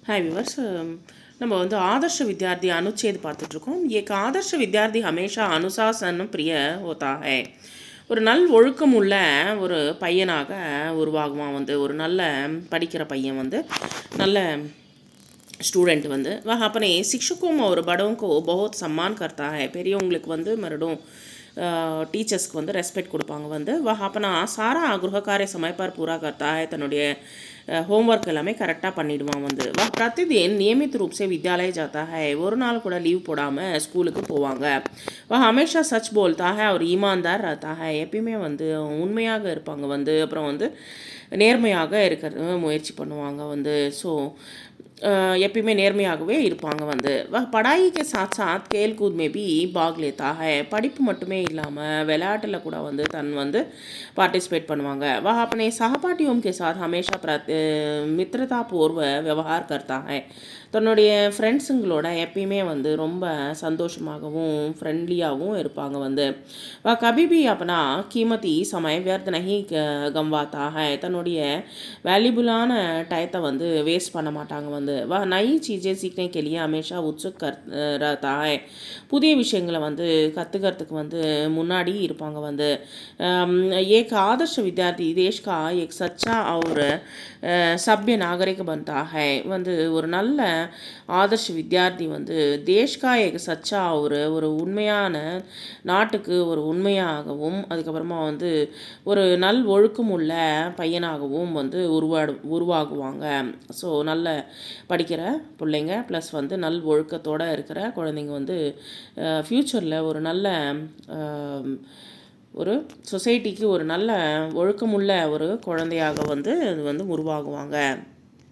हाय viewers நம்ம வந்து ஆதர்ஷ வித்யார்த்தி அனுச்சேத் பார்த்துட்ருக்கோம். एक आदर्श विद्यार्थी हमेशा अनुशासन प्रिय होता है. ஒரு நல் ஒழுக்கம் உள்ள ஒரு பையனாக உருவாகுவான். வந்து ஒரு நல்ல படிக்கிற பையன் வந்து நல்ல स्टूडेंट வந்து वह अपने शिक्षकों और बड़ों को बहुत सम्मान करता है. பெரியவங்களுக்கு வந்து மறுடும் டீச்சர்ஸ்க்கு வந்து ரெஸ்பெக்ட் கொடுப்பாங்க. வந்து वह अपना सारा गृह कार्य समय पर पूरा करता है. தன்னுடைய होमवर्क எல்லாமே கரெக்டாக பண்ணிவிடுவான். வந்து वह प्रतिदिन नियमित रूप से विद्यालय जाता है. ஒரு நாள் கூட லீவ் போடாமல் ஸ்கூலுக்கு போவாங்க. वह हमेशा सच बोलता है और ईमानदार रहता है. எப்பயுமே வந்து உண்மையாக இருப்பாங்க. வந்து அப்புறம் வந்து நேர்மையாக இருக்கிறது முயற்சி பண்ணுவாங்க. வந்து ஸோ எப்பயுமே நேர்மையாகவே இருப்பாங்க. வந்து पढ़ाई के साथ साथ खेल कूद में भी भाग लेता है. படிப்பு மட்டுமே இல்லாமல் விளையாட்டில் கூட வந்து தன் வந்து பார்ட்டிசிபேட் பண்ணுவாங்க. वह अपने सहपाठियों के साथ हमेशा मित्रतापूर्व व्यवहार करता है. தன்னுடைய ஃப்ரெண்ட்ஸுங்களோட எப்பயுமே வந்து ரொம்ப சந்தோஷமாகவும் ஃப்ரெண்ட்லியாகவும் இருப்பாங்க. வந்து कभी भी अपना कीमती समय व्यर्थ नहीं गंवाता है. தன்னுடைய வேல்யூபுளான டயத்தை வந்து வேஸ்ட் பண்ண மாட்டாங்க. வந்து नई चीज़ें सीखने के लिए हमेशा उत्सुक रहता है. புதிய விஷயங்களை வந்து கற்றுக்கிறதுக்கு வந்து முன்னாடி இருப்பாங்க. வந்து एक आदर्श विद्यार्थी देश का एक सच्चा और सभ्य नागरिक बनता है. வந்து ஒரு நல்ல ஆதர்ஷ வித்யார்த்தி வந்து தேஷ்கா ஏக சச்சா ஒரு உண்மையான நாட்டுக்கு ஒரு உண்மையாகவும் அதுக்கப்புறமா வந்து ஒரு நல் ஒழுக்கம் உள்ள பையனாகவும் வந்து உருவாகுவாங்க. ஸோ நல்ல படிக்கிற பிள்ளைங்க ப்ளஸ் வந்து நல் ஒழுக்கத்தோடு இருக்கிற குழந்தைங்க வந்து ஃப்யூச்சரில் ஒரு நல்ல ஒரு சொசைட்டிக்கு ஒரு நல்ல ஒழுக்கமுள்ள ஒரு குழந்தையாக வந்து அது வந்து உருவாகுவாங்க.